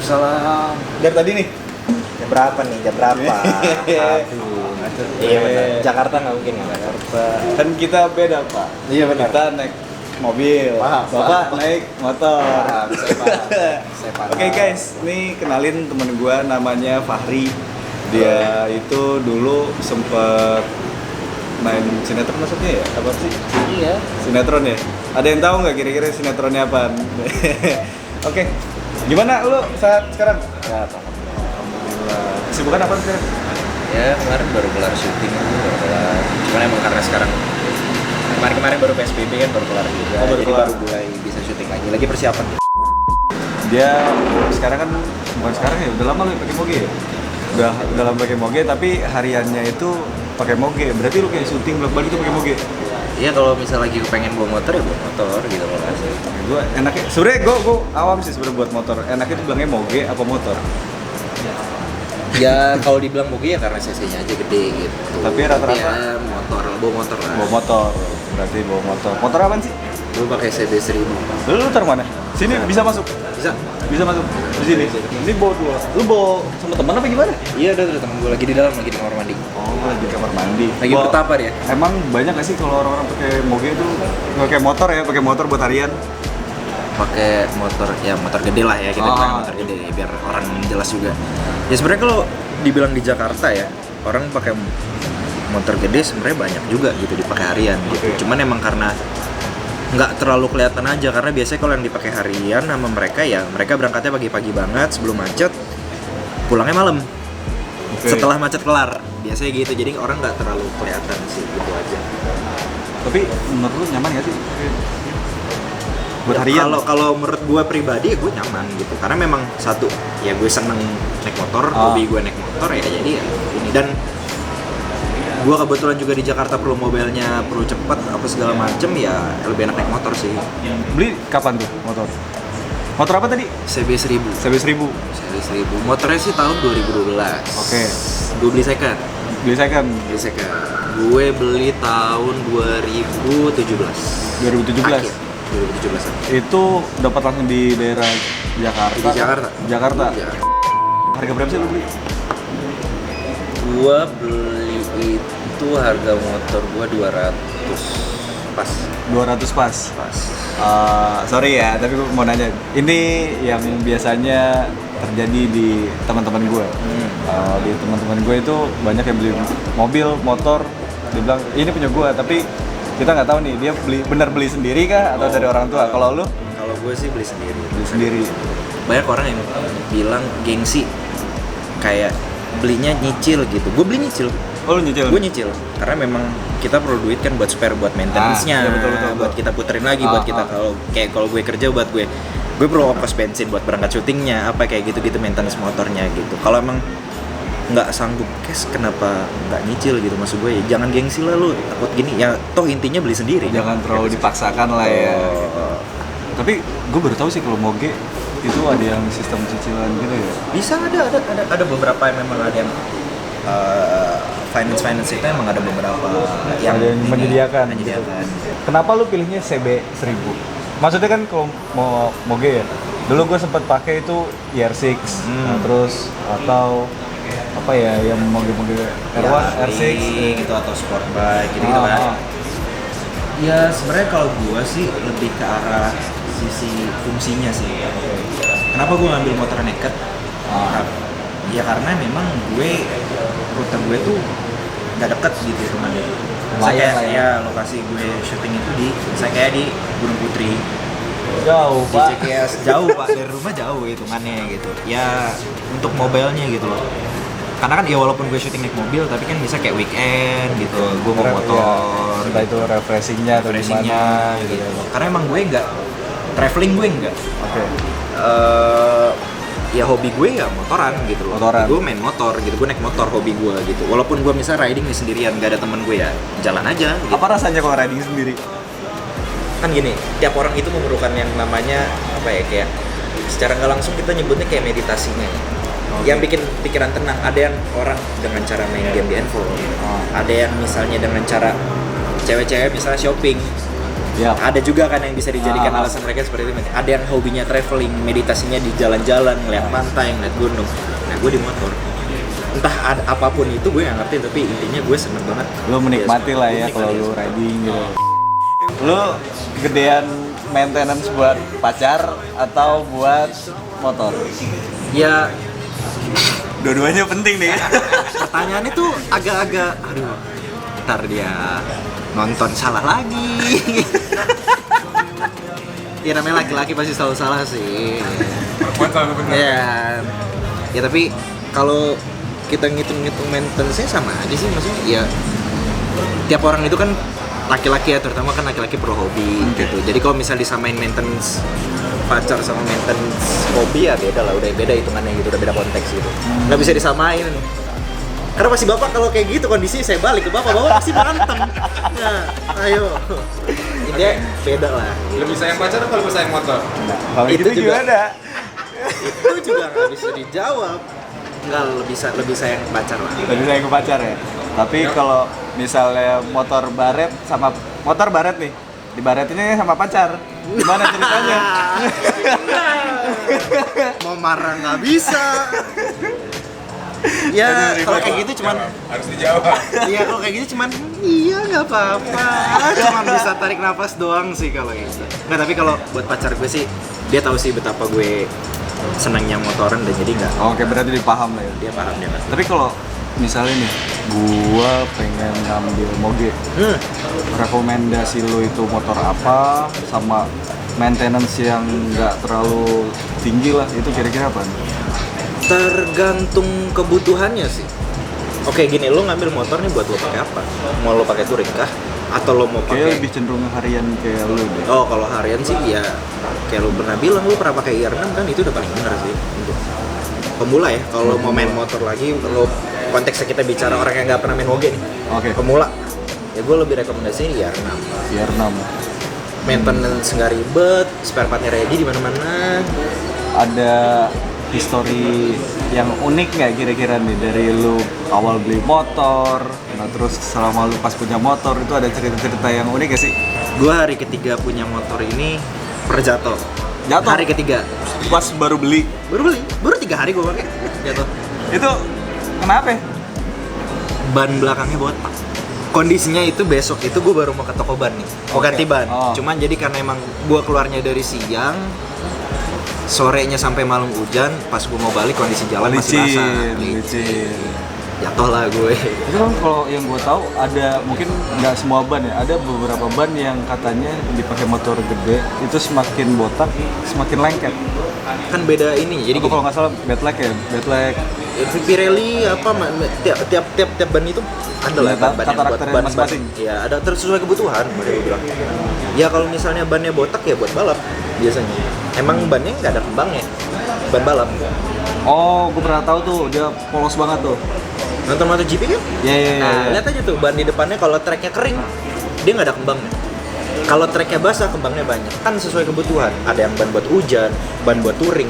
Waalaikumsalam. Dari tadi nih. Jam berapa nih? Jam berapa? Aduh, macet. Iya benar. Jakarta nggak mungkin ya. Jakarta. Kan kita beda, Pak. Iya benar. Kita naik mobil. Paham, Bapak paham. naik motor. Paham, saya paham. Saya paham. Oke guys, nih kenalin temen gua namanya Fahri. Dia itu dulu sempet main sinetron maksudnya ya? Apa sih? Iya. Sinetron ya? Ada yang tahu nggak kira-kira sinetronnya apaan? Oke, gimana lu saat sekarang? Ya, Alhamdulillah. Kesibukan apa sekarang? Ya kemarin baru kelar syuting baru kelar. Cuman emang karena sekarang kemarin baru PSBB kan baru kelar juga. Oh, baru jadi kelar. baru mulai bisa syuting lagi persiapan. Dia sekarang kan bukan sekarang ya, udah lama lu pakai moge ya? Udah lama pakai moge, tapi hariannya itu pakai moge. Berarti lu kayak syuting bolak-balik itu pakai moge. Iya kalau misal lagi pengen bawa motor ya bawa motor gitu loh asli. Gue enaknya, sebenernya gue awam sih sebenernya buat motor. Enaknya tuh bilangnya moge apa motor. Ya kalau dibilang moge ya karena cc-nya aja gede gitu. Tapi rata-rata ya, bawa motor lah. bawa motor, berarti bawa motor. Motor apaan sih? Gue pakai CB 1000. Lu taruh mana? Sini bisa masuk. Bisa masuk di sini. Ini bawa dua. Lu bawa sama teman apa gimana? Iya ada temen gue lagi di dalam lagi di kamar mandi. Oh, lagi di kamar mandi. Lagi bertapa dia. Emang banyak gak sih kalau orang-orang pakai moge itu pakai motor ya, pakai motor buat harian? Pakai motor ya motor gede lah ya kita bilang motor gede biar orang jelas juga. Ya sebenarnya kalau dibilang di Jakarta ya orang pakai motor gede sebenarnya banyak juga gitu dipakai harian gitu. Oke. Cuman emang karena nggak terlalu kelihatan aja karena biasanya kalau yang dipakai harian sama mereka ya mereka berangkatnya pagi-pagi banget sebelum macet pulangnya malam. Oke. Setelah macet kelar biasanya gitu jadi orang nggak terlalu kelihatan sih gitu aja. Tapi menurut lu nyaman gak sih? Buat Ya, harian? kalau menurut gue pribadi gue nyaman gitu karena memang satu ya gue seneng naik motor hobi gue naik motor ya jadi ya ini dan gue kebetulan juga di Jakarta perlu mobilnya perlu cepet apa segala macem ya lebih enak naik motor sih. Beli kapan tuh motor? Motor apa tadi? CB 1000 CB 1000. CB 1000 motornya sih tahun 2012. Oke. Gue beli second gue beli tahun 2017 2017. akhir 2017 Itu dapat langsung di daerah Jakarta. di Jakarta. Jakarta. Iya. Harga berapa sih lu beli? Gua beli itu harga motor gua 200 pas 200 pas. Sorry ya, tapi gue mau nanya. Ini yang biasanya terjadi di teman-teman gue. Di teman-teman gue itu banyak yang beli mobil, motor. Dia bilang ini punya gue, tapi kita nggak tahu nih dia beli sendiri kah atau dari orang tua. Kalau lu Kalau gue sih beli sendiri. beli sendiri. Banyak orang yang bilang gengsi kayak belinya nyicil gitu. Gue beli nyicil. Oh lu nyicil? Gue nyicil karena memang kita perlu duit kan buat spare buat maintenance-nya, iya, betul. buat kita puterin lagi buat kita kalau gue kerja buat gue perlu ongkos bensin buat berangkat syutingnya apa kayak gitu maintenance motornya gitu. Kalau emang nggak sanggup cash kenapa nggak nyicil gitu maksud gue ya jangan gengsi lah lu takut gini ya toh intinya beli sendiri Jangan terlalu dipaksakan lah ya. Tapi gue baru tahu sih kalau moge itu ada yang sistem cicilan gitu ya. bisa ada beberapa yang memang ada yang finance itu emang ada beberapa yang Ada yang menyediakan. Kenapa lu pilihnya CB 1000? Maksudnya kan kalau mau moge ya. Dulu gue sempat pakai itu ER6, terus atau apa ya yang moge-moge R1, R6 gitu atau sport bike gitu kan. Ya sebenarnya kalau gua sih lebih ke arah sisi fungsinya sih. Kenapa gua ngambil motor naked? Ya karena memang rute gue tuh nggak deket gitu teman-teman. Saya kayak ya lokasi gue syuting itu saya kayak di Gunung Putri. jauh Di pak. CKS jauh pak dari rumah jauh hitungannya gitu. Ya untuk mobilnya gitu loh. Karena kan ya walaupun gue syuting naik mobil tapi kan bisa kayak weekend gitu. Gue mau motor. Entah itu refreshingnya atau gimana gitu. Karena emang gue nggak traveling gue nggak. Oke. Ya hobi gue ya motoran gitu loh. Motoran. Gue main motor gitu, gue naik motor hobi gue gitu. Walaupun gue misalnya riding nih sendirian, gak ada temen gue ya jalan aja gitu. Apa rasanya kalau riding sendiri? Kan gini, tiap orang itu memerlukan yang namanya apa ya kayak secara nggak langsung kita nyebutnya kayak meditasinya. Yang bikin pikiran tenang. Ada yang orang dengan cara main game di handphone. Ada yang misalnya dengan cara cewek-cewek misalnya shopping Yap. Ada juga kan yang bisa dijadikan alasan mereka seperti itu. Ada yang hobinya traveling, meditasinya di jalan-jalan, ngeliat pantai, ngeliat gunung. Nah, gue di motor. Entah apapun itu gue nggak ngerti, tapi intinya gue seneng banget. Lu menikmati lah ya kalau lu riding gitu. Lu gedean maintenance buat pacar atau buat motor? Ya, Dua-duanya penting nih. pertanyaannya tuh agak-agak, aduh, ntar dia nonton salah lagi. Ya namanya laki-laki pasti selalu salah sih. Perempuan selalu benar. Ya tapi kalau kita ngitung-ngitung maintenance-nya sama aja sih, maksudnya ya tiap orang itu kan laki-laki ya, terutama kan laki-laki pro hobi gitu. Jadi kalau misal disamain maintenance pacar sama maintenance hobi ya beda lah, udah beda hitungannya gitu, udah beda konteks gitu. Nggak bisa disamain. Karena pasti bapak kalau kayak gitu kondisi saya balik ke bapak pasti berantem. Nah, ayo. Ini beda lah. Lebih sayang pacar atau lebih sayang motor? Kalau Itu gitu juga. gimana? Itu juga nggak bisa dijawab. Nggak, lebih sayang pacar lah. Lebih sayang ke pacar ya. Tapi kalau misalnya motor baret nih, dibaretinnya sama pacar, gimana ceritanya? Mau marah nggak bisa. Ya kalau kayak gitu cuman Harus dijawab. iya kalau kayak gitu cuman iya nggak apa-apa, cuman bisa tarik nafas doang sih kalau gitu. Nggak, tapi kalau buat pacar gue sih dia tahu sih betapa gue senangnya motoran dan jadi nggak, Oke, berarti dipaham lah ya. dia paham dia pasti. Tapi kalau misalnya nih, gua pengen ngambil moge, rekomendasi lo itu motor apa sama maintenance yang nggak terlalu tinggi lah, itu kira-kira apa? Tergantung kebutuhannya sih. Oke gini, lo ngambil motor nih buat lo pakai apa? Mau lo pakai touring kah? Atau lo mau Kayaknya pakai? lebih cenderung harian kayak lo deh. Oh kalau harian sih ya kayak lo pernah bilang lo pernah pakai IR6 kan, itu udah paling benar sih untuk pemula ya. Kalau mau main motor lagi, lo konteksnya kita bicara orang yang nggak pernah main moge nih, Oke, pemula, ya gue lebih rekomendasiin IR6. biar 6. Maintenance nggak ribet, spare partnya ready di mana-mana. Ada history yang unik nggak kira-kira nih dari lu awal beli motor, nah terus selama lu pas punya motor itu ada cerita-cerita yang unik gak sih? Gue hari ketiga punya motor ini jatuh. Jatuh? Hari ketiga. Pas baru beli, Baru 3 hari gue pakai jatuh. itu kenapa? Ban belakangnya botak. Kondisinya itu besok itu gue baru mau ke toko ban nih, mau Oke. ganti ban. Oh. Cuman jadi karena emang gue keluarnya dari siang, sorenya sampai malam hujan, pas gue mau balik kondisi jalan masih basah. licin. Jatuh lah gue. Itu kan kalau yang gue tahu ada, mungkin nggak semua ban ya, ada beberapa ban yang katanya dipakai motor gede itu semakin botak semakin lengket. Kan beda ini, jadi Jadi kalau nggak salah bad lag ya, bad lag. Pirelli apa tiap ban itu ada lah Iya, ban yang buat karakternya ban masing-masing. ya ada sesuai kebutuhan makanya gue bilang. Ya kalau misalnya bannya botak ya buat balap biasanya. Emang bannya nggak ada kembangnya, ban balap. Oh, gue pernah tahu tuh, dia polos banget tuh. Nonton MotoGP kan? Iya, iya, iya. Nah, lihat aja tuh ban di depannya kalau treknya kering, dia nggak ada kembangnya. Kalau treknya basah, kembangnya banyak. Kan sesuai kebutuhan. Ada yang ban buat hujan, ban buat touring.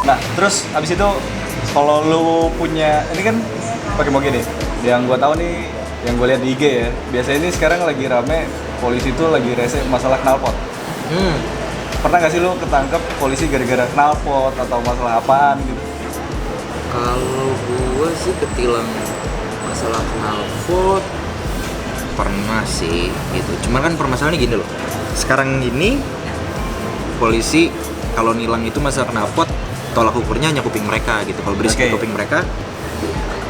Nah, terus abis itu kalau lu punya, ini kan pakai moge nih. Yang gua tahu nih, yang gua lihat di IG ya. Biasanya ini sekarang lagi rame, polisi tuh lagi rese masalah knalpot. Pernah nggak sih lu ketangkep polisi gara-gara knalpot atau masalah apaan gitu? Kalau gua sih ketilang masalah knalpot pernah sih gitu. Cuman kan permasalahannya gini loh. Sekarang ini polisi kalau nilang itu masalah knalpot, tolak ukurnya hanya kuping mereka gitu. Kalau berisik Oke. kuping mereka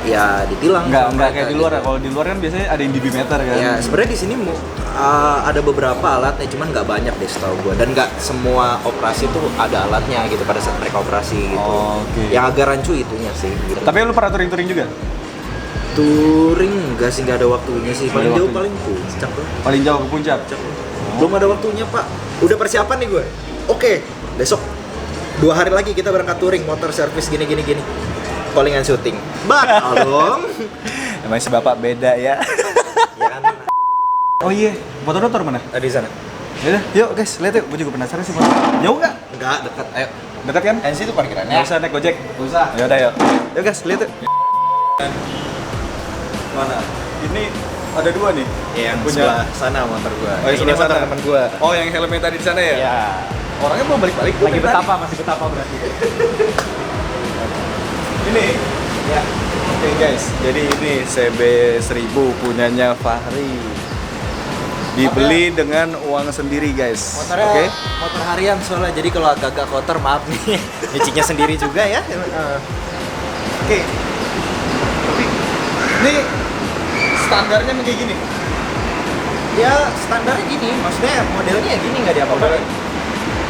ya ditilang. Nggak sama kayak di mereka luar ya. gitu. Kalau di luar kan biasanya ada yang dibimeter kan. Ya sebenarnya di sini ada beberapa alatnya, cuman nggak banyak deh setahu gue, dan nggak semua operasi tuh ada alatnya gitu pada saat mereka operasi gitu. Oh, oke. Yang agak rancu itunya sih. Gitu. Tapi lu pernah touring-touring juga? Touring enggak sih, nggak ada waktunya sih. Paling Nggak ada jauh waktunya. paling puncak loh. Paling jauh ke puncak? Belum ada waktunya pak. Udah persiapan nih gue. Oke, besok 2 hari lagi kita berangkat touring, motor servis gini. Callingan syuting. Bakal dong. Emang si bapak beda ya. Ya kan. Oh iya, motor mana? Di sana. Yaudah, yuk guys, lihat yuk. Gue juga penasaran sih motor. Jauh nggak? Enggak, dekat. Ayo. Dekat kan? NC itu parkirannya. Nggak usah naik gojek. Nggak usah. Yaudah yuk. Yuk guys, lihat yuk. Mana? Ini ada 2 nih. yang Punya. sebelah sana motor gua. Oh, yang Ini sebelah motor sana. temen gua. Oh, yang helmnya tadi di sana ya? Ya. Orangnya belum balik-balik. Lagi betapa, masih betapa berarti. Ini. Ya. Oke guys, jadi ini CB 1000 punyanya Fahri. Dibeli dengan uang sendiri guys. Motornya Oke. motor harian soalnya, jadi kalau agak-agak kotor maaf nih. Nyucinya sendiri juga ya. Oke. Tapi ini standarnya kayak gini. Ya standarnya gini, maksudnya modelnya gini nggak diapa-apain.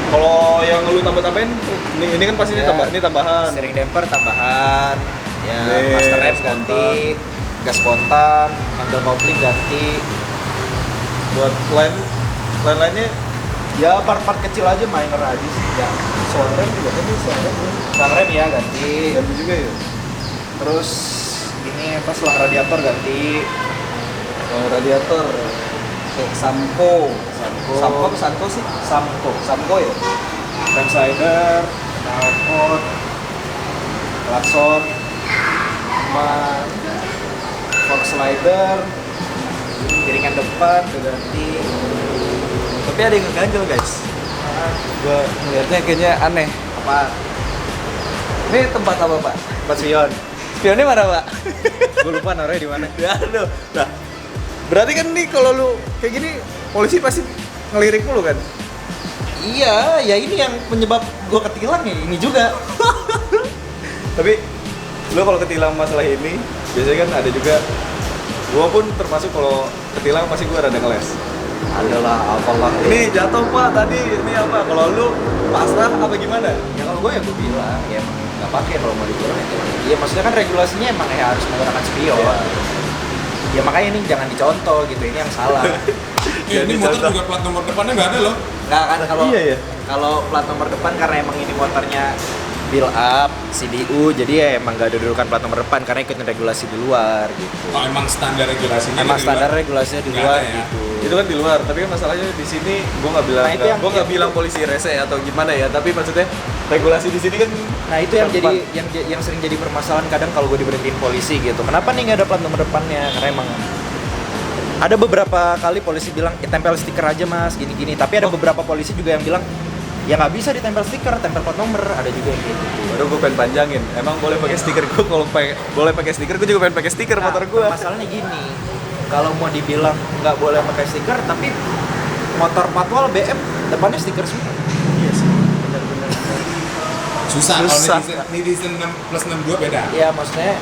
Kalau yang lu tambah-tambahin, ini kan pasti Ya. ini tambahan. Steering damper tambahan, ya Yes, master rem spontan. ganti, gas spontan, handle kopling ganti. Buat lain-lainnya Ya part-part kecil aja, minor aja sih. Ya soal rem juga kan soal rem ya ganti. ganti juga ya. Terus ini apa, selang radiator ganti. Radiator, Samco apa Sanko sih? Samco ya. Rem slider, knalpot, klakson, sama fork slider, piringan depan udah ganti. Tapi ada yang ngeganjel guys. Gua ngeliatnya kayaknya aneh. Apa? Ini tempat apa pak? Tempat spion. Spionnya mana pak? Gue lupa naruhnya di mana. Aduh. Nah, berarti kan nih kalau lu kayak gini polisi pasti ngelirik mulu kan? Iya, ya ini yang penyebab gua ketilang ya ini juga. Tapi lu kalau ketilang masalah ini biasanya kan ada juga. Gua pun termasuk kalau ketilang pasti gua rada ngeles. Adalah apalah. Ini jatuh pak tadi, ini apa? Kalau lu pasrah apa gimana? Ya kalau gue ya gue bilang ya emang nggak pakai kalau mau dikurang ya. Iya maksudnya kan regulasinya emang ya harus menggunakan spion. Iya. Ya makanya ini jangan dicontoh gitu, ini yang salah. Ini motor juga plat nomor depannya nggak ada loh. Nggak kan kalau Iya, ya. kalau plat nomor depan karena emang ini motornya build up CDU, jadi ya emang nggak ada dudukan plat nomor depan karena ikutin regulasi di luar gitu. Oh, emang standar regulasinya. Emang di standar luar. regulasinya di Nggak luar ada ya? gitu. Itu kan di luar, tapi kan masalahnya di sini gua nggak bilang, Nah, itu yang- gua nggak bilang polisi rese atau gimana ya, tapi maksudnya regulasi di sini kan. Nah itu yang depan. jadi yang sering jadi permasalahan kadang kalau gue diberhentiin polisi gitu. Kenapa nih nggak ada plat nomor depannya? Karena emang ada beberapa kali polisi bilang tempel stiker aja mas gini-gini. Tapi ada beberapa polisi juga yang bilang ya nggak bisa ditempel stiker, tempel plat nomor. Ada juga yang gitu. Baru gue pengen panjangin. Emang boleh pakai stiker gue? Kalau boleh pakai stiker, gue juga pengen pakai stiker motor gue. Masalahnya gini, kalau mau dibilang nggak boleh pakai stiker, tapi motor patwal BM depannya stiker semua. Iya sih. Susah. Susah. Kalau netizen 6+62 beda. Ya maksudnya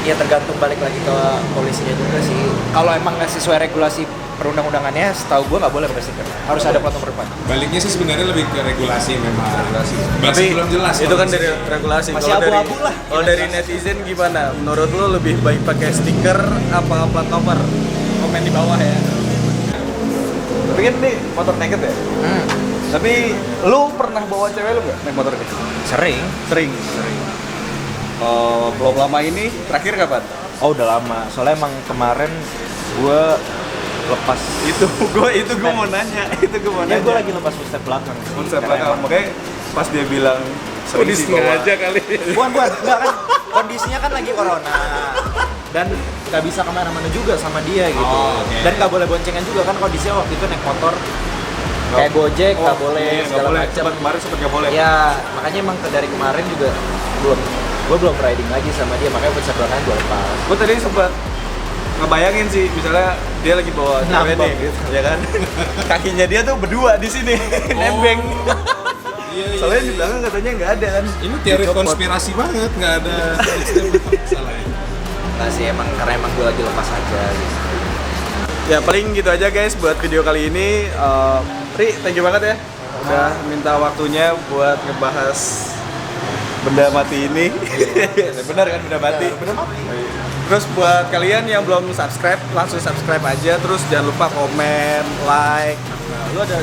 ya tergantung balik lagi ke polisinya juga sih. Kalau emang nggak sesuai regulasi perundang-undangannya, setahu gue nggak boleh pakai stiker. Harus ada plat nomor depan. Baliknya sih sebenarnya lebih ke regulasi memang. Tapi Masih belum jelas. itu kalau kan di dari sini. regulasi. Masih Kalau dari abu-abu lah. kalau dari netizen gimana? Menurut lo lebih baik pakai stiker apa plat nomor? Komen di bawah ya. Tapi kan ini motor naked ya. Tapi lu pernah bawa cewek lu nggak naik motor ini? Sering. Sering. Belum lama ini terakhir kapan? Oh udah lama. Soalnya emang kemarin gue lepas. Itu gue mau nanya. Itu gue mau Ya nanya. gue lagi lepas footstep belakang. sih. Konsep Karena belakang. emang- Makanya pas dia bilang sering sih bawa. kali. Bukan, enggak kan kondisinya kan lagi corona dan nggak bisa kemana-mana juga sama dia gitu. Oh, oke. Dan nggak boleh boncengan juga kan kondisinya waktu itu naik motor kayak Gojek nggak boleh Iya, nggak segala boleh. macam. Kemarin sempet nggak boleh. Ya makanya emang dari kemarin juga gue belum riding lagi sama dia, makanya footstep belakang gue lepas. Gue tadi sempat ngebayangin sih, misalnya dia lagi bawa cewek Nambang nih, gitu. ya kan? Kakinya dia tuh berdua di sini, nembeng. Iya, iya. Soalnya di belakang katanya nggak ada kan? Ini teori Dicopot. konspirasi banget, nggak ada salahnya. Nggak sih emang karena emang gue lagi lepas aja gitu. Ya paling gitu aja guys buat video kali ini. Ri, thank you banget ya. Udah minta waktunya buat ngebahas benda mati ini. Benar kan benda mati? Bener mati. Terus buat kalian yang belum subscribe, langsung subscribe aja. Terus jangan lupa komen, like. Nah, lu ada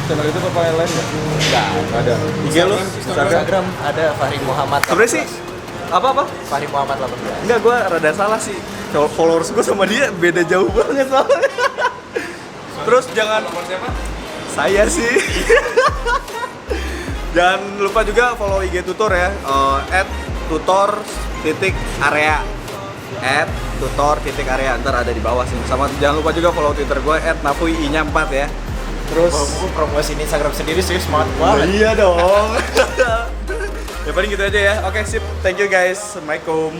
channel itu apa yang lain nggak? Enggak. Ada. IG lu? Instagram? Instagram ada Fahri Muhammad. Sebenernya sih apa? Fahri Muhammad 18. Enggak, gue rada salah sih. Followers gue sama dia beda jauh banget soalnya. Terus jangan Siapa? saya sih. Jangan lupa juga follow IG tutor ya. @tutor.area. @tutor_area, ntar ada di bawah sini. Sama jangan lupa juga follow Twitter gue @nafui_nya 4 ya. Terus Gue promosi Instagram sendiri serius semangat banget. iya dong. Ya paling gitu aja ya. Oke, sip. Thank you guys. Assalamualaikum.